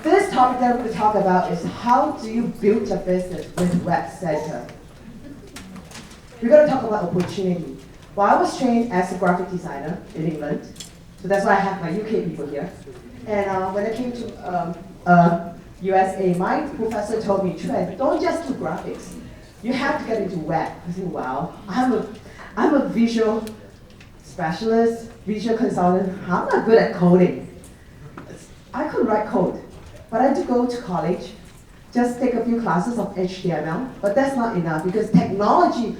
This topic that we're going to talk about is how do you build a business with Web Center. We're going to talk about opportunity. Well, I was trained as a graphic designer in England, so that's why I have my UK people here. And when I came to USA, my professor told me, Chwen, don't just do graphics. You have to get into web. I said, wow, I'm a visual specialist, visual consultant. I'm not good at coding. I could write code, but I had to go to college, just take a few classes of HTML, but that's not enough because technology,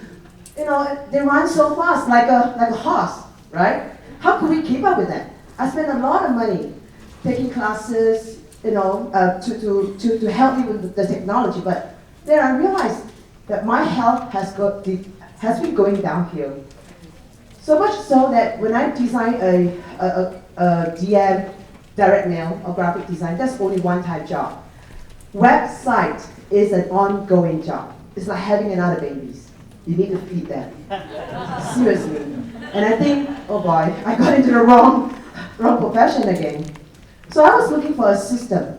they run so fast, like a horse, right? How could we keep up with that? I spent a lot of money taking classes, to help me with the technology, but then I realized that my health has been going downhill. So much so that when I design a DM, direct mail, or graphic design, that's only one-time job. Website is an ongoing job. It's like having another baby. You need to feed them. Seriously. And I think, oh boy, I got into the wrong profession again. So I was looking for a system.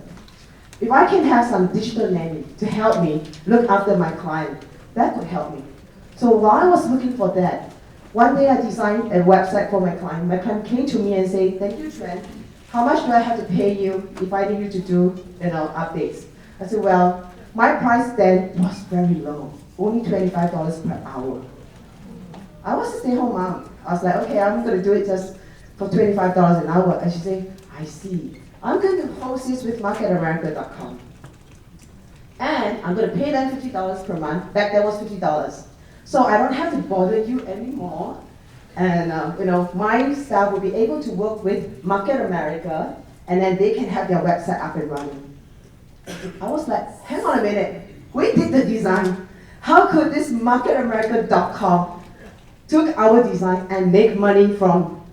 If I can have some digital nanny to help me look after my client, that could help me. So while I was looking for that, one day I designed a website for my client. My client came to me and said, thank you, Chwen. How much do I have to pay you if I need you to do updates? I said, well, my price then was very low, only $25 per hour. I was a stay-home mom. I was like, okay, I'm going to do it just for $25 an hour. And she said, I see. I'm going to host this with marketamerica.com. And I'm going to pay them $50 per month. Back then was $50. So I don't have to bother you anymore. And my staff will be able to work with Market America, and then they can have their website up and running. I was like, hang on a minute. We did the design. How could this marketamerica.com took our design and make money from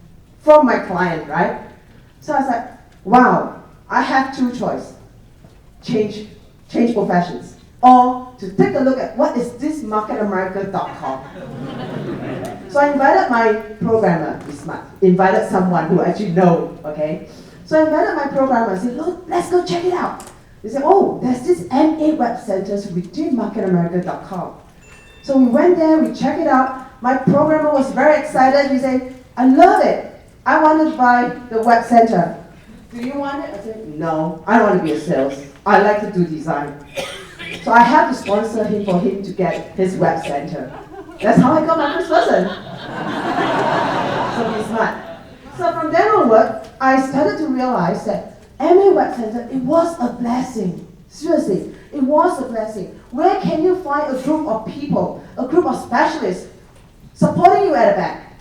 my client, right? So I was like, wow, I have two choices. Change professions. Or to take a look at what is this marketamerica.com. So I invited my programmer, he's smart, invited someone who actually know, okay? So I invited my programmer and said, look, let's go check it out. They said, oh, there's this MA web centers within marketamerica.com. So we went there, we checked it out. My programmer was very excited. He said, I love it. I want to buy the web center. Do you want it? I said, no, I don't want to be a sales. I like to do design. So I have to sponsor him for him to get his web center. That's how I got my first person. So he's smart. So from then onward, I started to realize that MA Web Center, it was a blessing. Seriously, it was a blessing. Where can you find a group of people, a group of specialists supporting you at the back?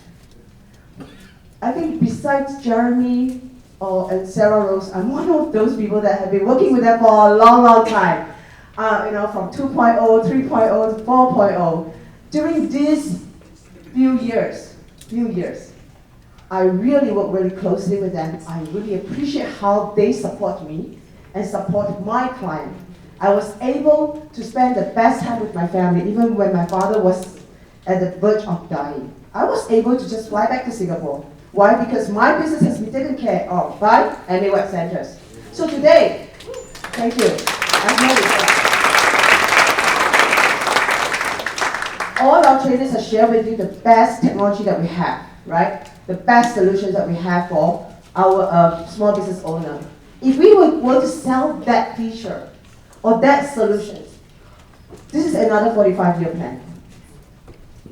I think besides Jeremy and Sarah Rose, I'm one of those people that have been working with them for a long, long time. From 2.0, 3.0 to 4.0. During these few years, I really work really closely with them. I really appreciate how they support me and support my client. I was able to spend the best time with my family, even when my father was at the verge of dying. I was able to just fly back to Singapore. Why? Because my business has been taken care of by MA Web Centers. So today, thank you. All our trainers have shared with you the best technology that we have, right? The best solutions that we have for our small business owner. If we were to sell that feature or that solution, this is another 45-year plan.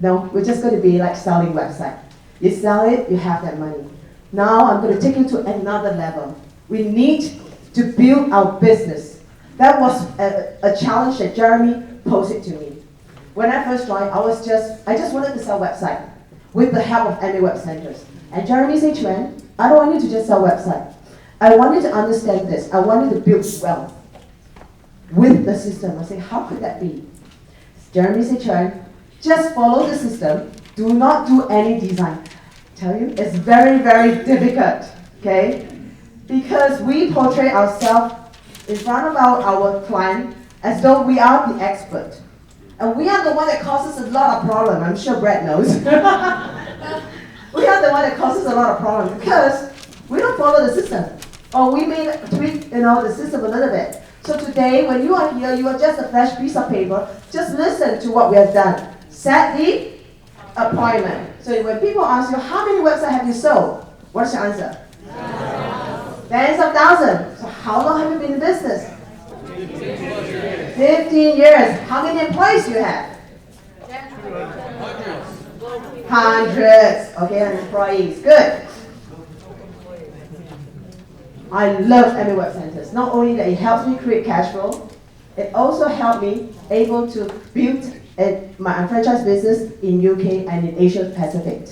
No, we're just going to be like selling website. You sell it, you have that money. Now I'm going to take you to another level. We need to build our business. That was a challenge that Jeremy posed to me. When I first joined, I just wanted to sell website with the help of MA Web Centers. And Jeremy said, Chwen, I don't want you to just sell website. I want you to understand this. I want you to build wealth with the system. I said, how could that be? Jeremy said, Chwen, just follow the system. Do not do any design. I tell you, it's very, very difficult, okay? Because we portray ourselves in front of our client as though we are the expert. And we are the one that causes a lot of problem. I'm sure Brad knows. We are the one that causes a lot of problem because we don't follow the system. or we may tweak, the system a little bit. So today, when you are here, you are just a fresh piece of paper. Just listen to what we have done. Set the appointment. So when people ask you, how many websites have you sold? What's your answer? Tens of thousands. So how long have you been in business? 15 years. How many employees do you have? Hundreds. Okay, employees. Good. I love MA Web Centers. Not only that it helps me create cash flow, it also helped me able to build my franchise business in UK and in Asia Pacific.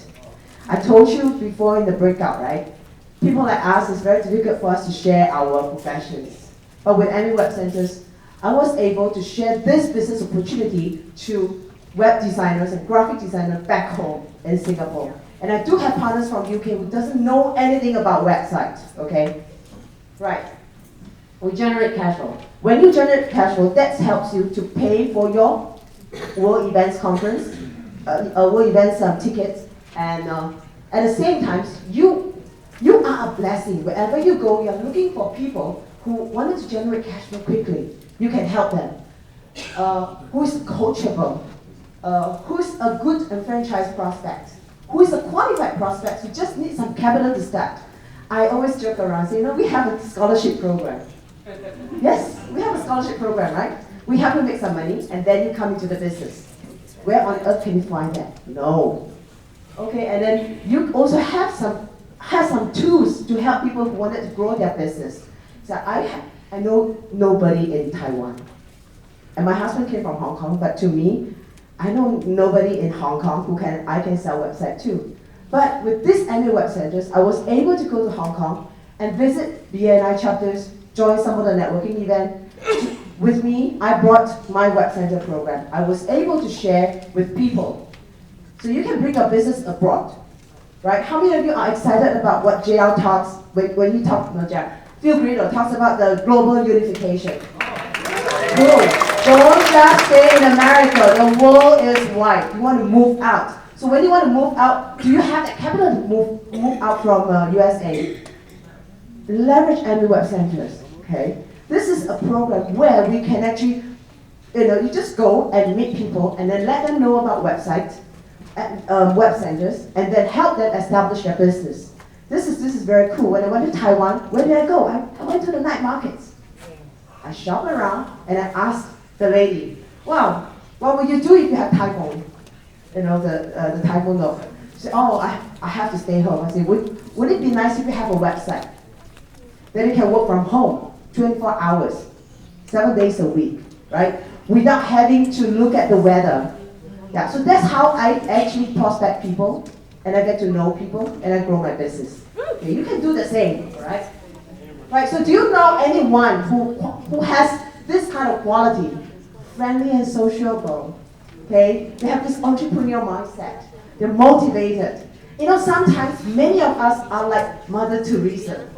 I told you before in the breakout, right? People like us, it's very difficult for us to share our professions. But with MA Web Centers, I was able to share this business opportunity to web designers and graphic designers back home in Singapore. And I do have partners from UK who doesn't know anything about websites, okay? Right. We generate cash flow. When you generate cash flow, that helps you to pay for your World Events Conference, World Events tickets, and at the same time, you are a blessing. Wherever you go, you're looking for people who wanted to generate cash flow quickly. You can help them. Who is coachable? Who is a good and franchise prospect? Who is a qualified prospect who just needs some capital to start? I always joke around, say, we have a scholarship program. Yes, we have a scholarship program, right? We help you make some money, and then you come into the business. Where on earth can you find that? No. Okay, and then you also have some tools to help people who wanted to grow their business. So I know nobody in Taiwan. And my husband came from Hong Kong, but to me, I know nobody in Hong Kong I can sell website to. But with this MA Web Centers, I was able to go to Hong Kong and visit BNI chapters, join some of the networking events. With me, I brought my Web Center program. I was able to share with people. So you can bring your business abroad, right? How many of you are excited about what JL talks, when he talks, Phil Grito talks about the global unification? Cool. Don't just stay in America. The world is wide. You want to move out. So when you want to move out, do you have the capital to move out from USA? Leverage MA Web Centers, okay? This is a program where we can actually, you just go and meet people and then let them know about websites, web centers, and then help them establish their business. This is very cool. When I went to Taiwan, where did I go? I went to the night markets. I shopped around and I asked the lady, wow, what would you do if you had typhoon? The typhoon note. She said, oh, I have to stay home. I said, would it be nice if you have a website? Then you can work from home, 24 hours, 7 days a week, right? Without having to look at the weather. Yeah, so that's how I actually prospect people, and I get to know people, and I grow my business. Okay, you can do the same, right? Right, so do you know anyone who has this kind of quality? Friendly and sociable, okay? They have this entrepreneurial mindset. They're motivated. Sometimes many of us are like Mother Teresa.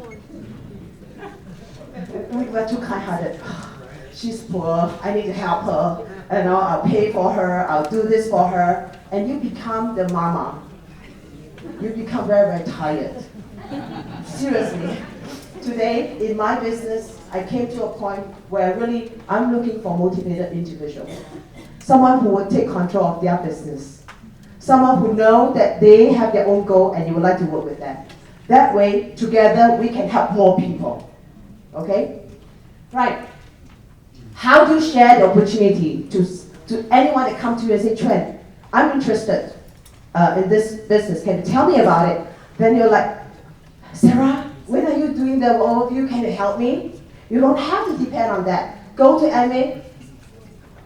We're too kind-hearted. She's poor, I need to help her. I'll pay for her, I'll do this for her. And you become the mama. You become very, very tired. Seriously. Today, in my business, I came to a point where I'm looking for motivated individuals. Someone who will take control of their business. Someone who knows that they have their own goal and you would like to work with them. That way, together, we can help more people. Okay? Right. How do you share the opportunity to anyone that comes to you and say, Chwen, I'm interested in this business. Can you tell me about it? Then you're like, Sarah, when are you doing the overview? Can you help me? You don't have to depend on that. Go to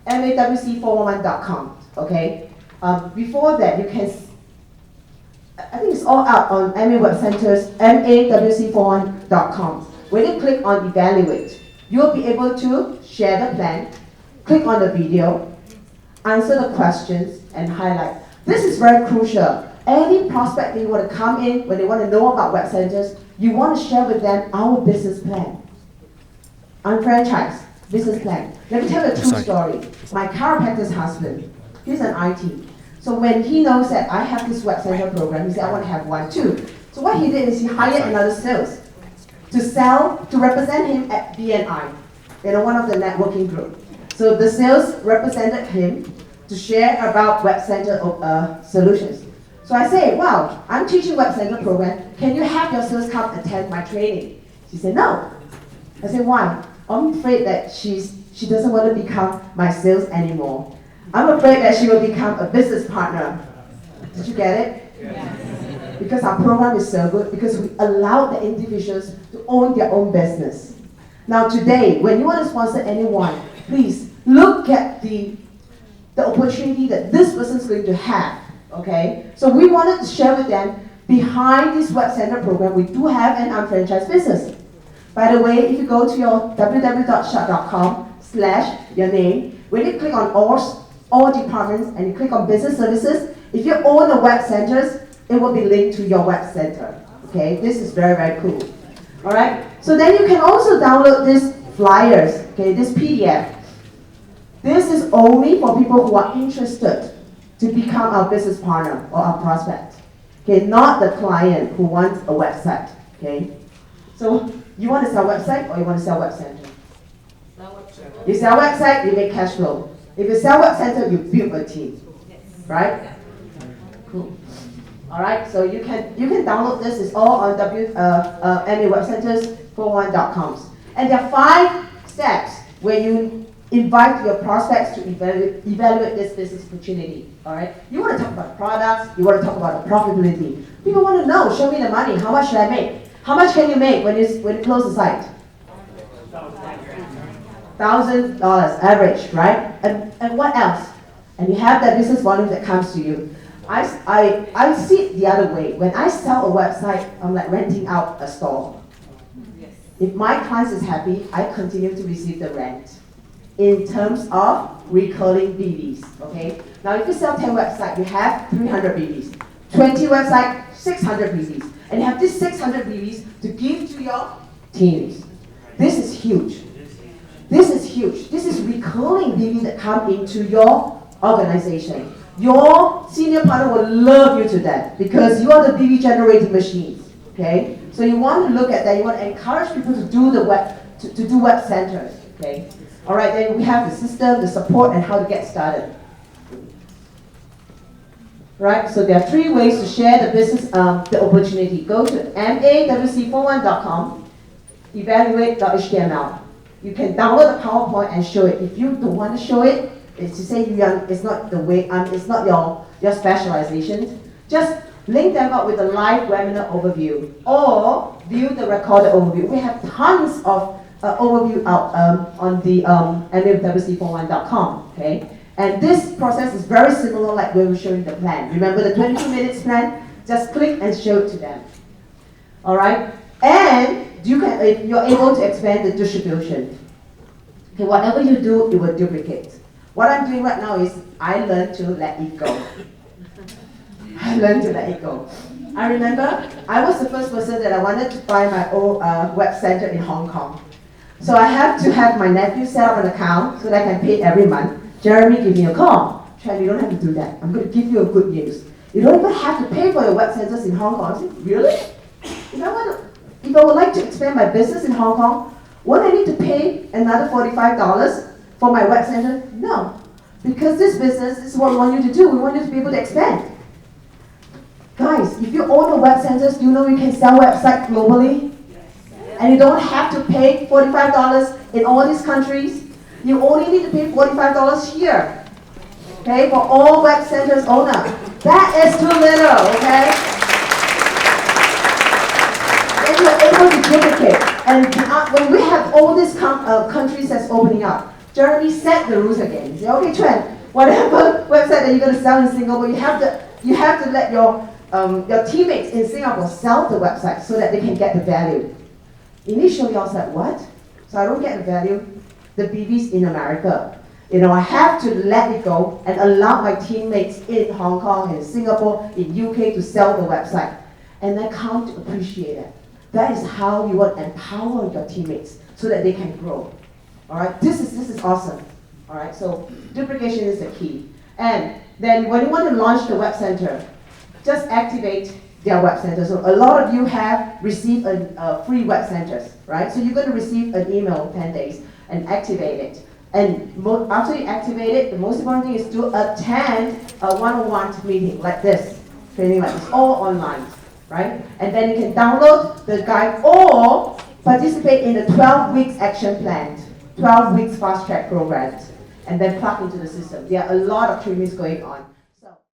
WC101.com, okay? Before that, you can, I think it's all out on MA Web Centers, WC101.com. When you click on evaluate, you'll be able to share the plan, click on the video, answer the questions, and highlight. This is very crucial. Any prospect that you want to come in, when they want to know about web centers, you want to share with them our business plan. Unfranchised business plan. Let me tell you a true story. My chiropractor's husband, he's an IT. So when he knows that I have this web center program, he said, I want to have one too. So what he did is he hired another sales. to sell, to represent him at BNI, one of the networking group. So the sales represented him to share about Web Center solutions. So I say, wow, I'm teaching Web Center program. Can you have your sales come attend my training? She said, no. I said, why? I'm afraid that she doesn't want to become my sales anymore. I'm afraid that she will become a business partner. Did you get it? Yes. Because our program is so good, because we allow the individuals to own their own business. Now today, when you want to sponsor anyone, please look at the opportunity that this person is going to have, okay? So we wanted to share with them, behind this Web Center program, we do have an unfranchised business. By the way, if you go to your www.shut.com/your name, when you click on all departments and you click on business services, if you own a web centers, it will be linked to your web center. Okay, this is very, very cool. All right, so then you can also download these flyers, okay, this PDF. This is only for people who are interested to become our business partner or our prospect. Okay, not the client who wants a website. Okay, so you want to sell website or you want to sell web center? You sell website, you make cash flow. If you sell web center, you build a team, right? Cool. All right, so you can download this. It's all on MAWebCenters401.com. And there are 5 steps where you invite your prospects to evaluate this business opportunity. All right, you want to talk about products. You want to talk about the profitability. People want to know. Show me the money. How much should I make? How much can you make when you close the site? $1,000 average, right? And what else? And you have that business volume that comes to you. I see it the other way. When I sell a website, I'm like renting out a store. If my client is happy, I continue to receive the rent in terms of recurring BVs, okay? Now if you sell 10 websites, you have 300 BVs. 20 websites, 600 BVs. And you have these 600 BVs to give to your teams. This is huge. This is huge. This is recurring BVs that come into your organization. Your senior partner will love you to death because you are the BV generating machines. Okay? So you want to look at that. You want to encourage people to do the web to do web centers. Okay? All right. Then we have the system, the support, and how to get started. Right. So there are 3 ways to share the business, the opportunity. Go to MAWC41.com, evaluate.html. You can download the PowerPoint and show it. If you don't want to show it, it's to say it's not the way, it's not your specialization. Just link them up with a live webinar overview or view the recorded overview. We have tons of overview out on the MAWC41.com. Okay, and this process is very similar like when we were showing the plan. Remember the 22 minutes plan? Just click and show it to them. All right, and you're able to expand the distribution. Okay, whatever you do, it will duplicate. What I'm doing right now is I learned to let it go. I learned to let it go. I remember I was the first person that I wanted to buy my own web center in Hong Kong. So I have to have my nephew set up an account so that I can pay every month. Jeremy, give me a call. Chwen, you don't have to do that. I'm going to give you a good news. You don't even have to pay for your web centers in Hong Kong. I said, really? If I would like to expand my business in Hong Kong, won't I need to pay another $45 for my web center? No, because this business is what we want you to do. We want you to be able to expand. Guys, if you own a web centers, you know you can sell websites globally, and you don't have to pay $45 in all these countries. You only need to pay $45 here, okay, for all web centers owner. That is too little, okay? And you're able to duplicate. And when we have all these countries that's opening up, Jeremy set the rules again. He said, okay, Chwen, whatever website that you're going to sell in Singapore, you have to let your teammates in Singapore sell the website so that they can get the value. Initially, I was like, what? So I don't get the value. The BBs in America. You know, I have to let it go and allow my teammates in Hong Kong, in Singapore, in UK to sell the website. And they come to appreciate it. That is how you want to empower your teammates so that they can grow. All right, this is awesome. All right, so duplication is the key. And then when you want to launch the web center, just activate their web center. So a lot of you have received a free web centers, right? So you're going to receive an email 10 days and activate it. And after you activate it, the most important thing is to attend a one-on-one meeting like this, training like this, all online, right? And then you can download the guide or participate in the 12 weeks action plan, 12 weeks fast track programs, and then plug into the system. There are a lot of trainings going on.